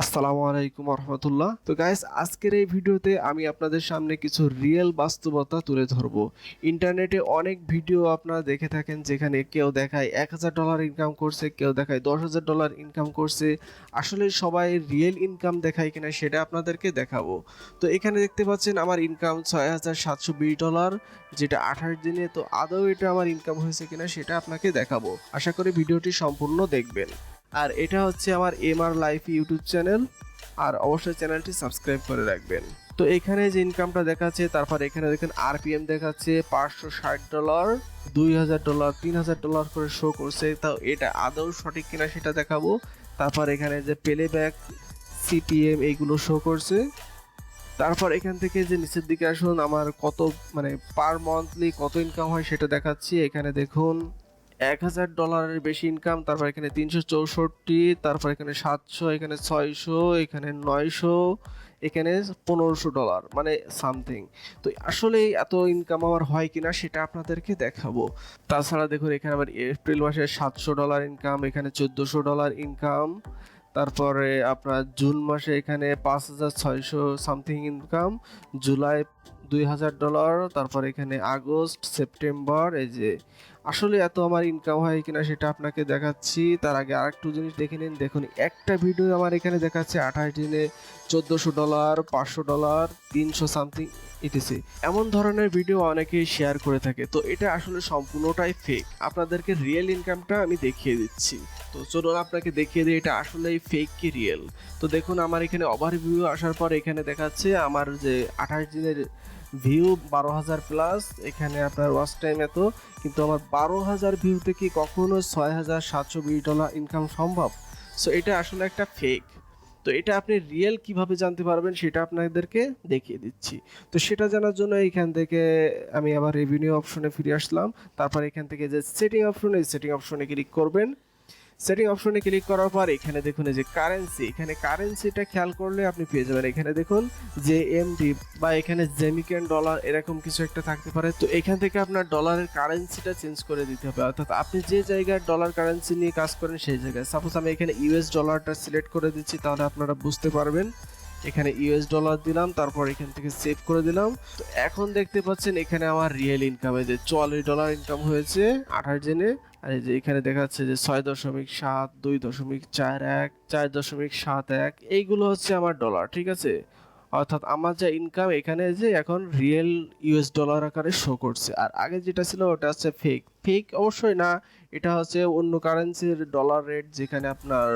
আসসালামু আলাইকুম রহমতুল্লাহ। তো গাইস, আজকের এই ভিডিওতে আমি আপনাদের সামনে কিছু রিয়েল বাস্তবতা তুলে ধরবো। ইন্টারনেটে অনেক ভিডিও আপনারা দেখে থাকেন, যেখানে কেউ দেখায় $1000 ইনকাম করছে, কেউ দেখায় $10,000 ইনকাম করছে। আসলে সবাই রিয়েল ইনকাম দেখায় কিনা সেটা আপনাদেরকে দেখাবো। তো এখানে দেখতে পাচ্ছেন আমার ইনকাম $6,720, যেটা 28 দিনে। তো আদৌ এটা আমার ইনকাম হয়েছে কিনা সেটা আপনাকে দেখাবো। আশা করি ভিডিওটি সম্পূর্ণ দেখবেন। আর এটা হচ্ছে আমার এমআর লাইফ ইউটিউব চ্যানেল, আর অবশ্যই চ্যানেলটি সাবস্ক্রাইব করে রাখবেন। তো এখানে যে ইনকামটা দেখাচ্ছে, তারপর এখানে দেখেন আরপিএম দেখাচ্ছে $560, $2,000, $3,000 করে শো করছে। তাও এটা আদৌ সঠিক কিনা সেটা দেখাবো। তারপর এখানে যে প্লেব্যাক, সিপিএম এইগুলো শো করছে। তারপর এখান থেকে যে নিচের দিকে আসুন, আমার কত মানে পার মান্থলি কত ইনকাম হয় সেটা দেখাচ্ছি। এখানে দেখুন $1,000 বেশি ইনকাম, তারপর এখানে 364, তারপর এখানে 700, এখানে 600, এখানে 900, এখানে $1,500 মানে সামথিং। তো আসলে এত ইনকাম আমার হয় কিনা সেটা আপনাদেরকে দেখাবো। তাছাড়া দেখুন এখানে আবার এপ্রিল মাসে $700 ইনকাম, এখানে $1,400 ইনকাম। তারপরে আপনার জুন মাসে এখানে 5,600 সামথিং ইনকাম, জুলাই $2,000, তারপর এখানে আগস্ট, সেপ্টেম্বর। এই যে আসলে এত আমার ইনকাম হয় কিনা সেটা আপনাকে দেখাচ্ছি। তার আগে আরেকটু জিনিস দেখে নিন। দেখুন একটা ভিডিও আমার এখানে দেখাচ্ছে 28 দিনে $1,400, $500, 300 সামথিং ইটিসি। এমন ধরনের ভিডিও অনেকেই শেয়ার করে থাকে। তো এটা আসলে সম্পূর্ণটাই ফেক। আপনাদেরকে রিয়েল ইনকামটা আমি দেখিয়ে দিচ্ছি। তো চলুন আপনাকে দেখিয়ে দিই এটা আসলেই ফেক কি রিয়েল। তো দেখুন আমার এখানে ওভারভিউ আসার পর এখানে দেখাচ্ছে আমার যে 28 দিনের ভিউ 12,000 প্লাস, এখানে আপনার ওয়াচ টাইম এত। কিন্তু আমার 12,000 ভিউতে কি কখনো $6,720 ইনকাম সম্ভব? সো এটা আসলে একটা ফেক। তো এটা আপনি রিয়েল কিভাবে জানতে পারবেন সেটা আপনাদেরকে দেখিয়ে দিচ্ছি। তো সেটা জানার জন্য এখান থেকে আমি আবার রেভিনিউ অপশনে ফিরে আসলাম। তারপর এখান থেকে যে সেটিং অপশন, এই সেটিং অপশনে ক্লিক করবেন। সেটিং অপশনে ক্লিক করার পর এখানে দেখুন এই যে কারেন্সি, এখানে কারেন্সিটা খেয়াল করলে আপনি পেয়ে যাবেন। এখানে দেখুন যে এমডি বা এখানে জেমিকান ডলার এরকম কিছু একটা থাকতে পারে। তো এখান থেকে আপনার ডলারের কারেন্সিটা চেঞ্জ করে দিতে হবে, অর্থাৎ আপনি যে জায়গায় ডলার কারেন্সি নিয়ে কাজ করেন সেই জায়গায়। সাপোজ আমি এখানে ইউএস ডলারটা সিলেক্ট করে দিচ্ছি, তাহলে আপনারা বুঝতে পারবেন। এখানে ইউএস ডলার দিলাম, তারপর এখান থেকে সেভ করে দিলাম। তো এখন দেখতে পাচ্ছেন এখানে আমার রিয়েল ইনকামে যে $44 ইনকাম হয়েছে 28 দিনে। আর এই যে এখানে দেখাচ্ছে যে 6.7, 2.41, 4.71 এইগুলো হচ্ছে আমার ডলার, ঠিক আছে। অর্থাৎ আমার যা ইনকাম এখানে যে এখন রিয়েল ইউএস ডলার আকারে শো করছে। আর আগে যেটা ছিল ওটা হচ্ছে ফেক। ফেক অবশ্যই না, এটা হচ্ছে অন্য কারেন্সির ডলার রেট, যেখানে আপনার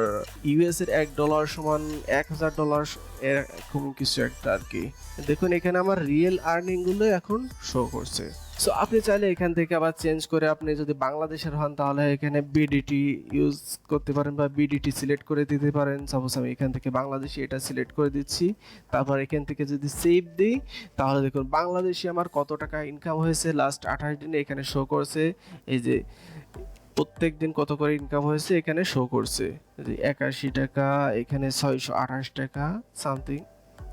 ইউএস এর $1 সমান $1,000 এরকম কিছু একটা আর কি। দেখুন এখানে আমার রিয়েল আর্নিং গুলো এখন শো করছে। সো আপনি চাইলে এখান থেকে আবার চেঞ্জ করে, আপনি যদি বাংলাদেশের হন তাহলে এখানে বিডিটি ইউজ করতে পারেন বা বিডিটি সিলেক্ট করে দিতে পারেন। সাপোজ আমি এখান থেকে বাংলাদেশি এটা সিলেক্ট করে দিচ্ছি। তারপর এখান থেকে যদি সেভ দিই, তাহলে দেখুন বাংলাদেশি আমার কত টাকা ইনকাম হয়েছে লাস্ট 28 দিনে এখানে শো করছে। এই যে প্রত্যেক দিন কত করে ইনকাম হয়েছে এখানে শো করছে। 81 টাকা, এখানে 628 টাকা সামথিং,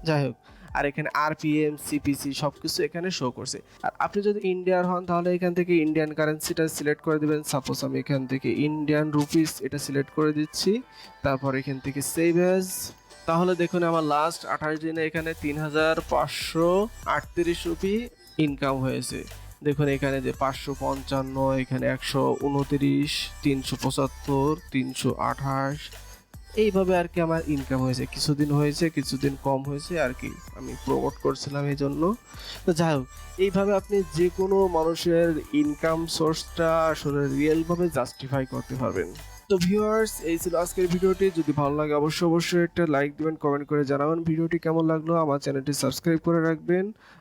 যাই হোক। আর এখানে আরপিএম, সিপিসি সবকিছু এখানে শো করছে। আর আপনি যদি ইন্ডিয়ার হন তাহলে এখান থেকে ইন্ডিয়ান কারেন্সিটা সিলেক্ট করে দিবেন। সাপোজ আমি এখান থেকে ইন্ডিয়ান রুপিস এটা সিলেক্ট করে দিচ্ছি। তারপর এখান থেকে সেভ অ্যাজ। তাহলে দেখুন আমার লাস্ট 28 দিনে এখানে 3,538 রুপি ইনকাম হয়েছে। দেখুন এখানে যে 555, এখানে 129, 375, 328, এইভাবে আর কি আমার ইনকাম হয়েছে। কিছুদিন হয়েছে, কিছুদিন কম হয়েছে আর কি, আমি প্রমোট করছিলাম এই জন্য। তো যাই হোক, এইভাবে আপনি যে কোনো মানুষের ইনকাম সোর্সটা আসলে রিয়েলভাবে জাস্টিফাই করতে পারবেন। তো ভিউয়ার্স, এই ছিল আজকের ভিডিওটি। যদি ভালো লাগে অবশ্যই একটা লাইক দিবেন, কমেন্ট করে জানাবেন ভিডিওটি কেমন লাগলো। আমার চ্যানেলটি সাবস্ক্রাইব করে রাখবেন।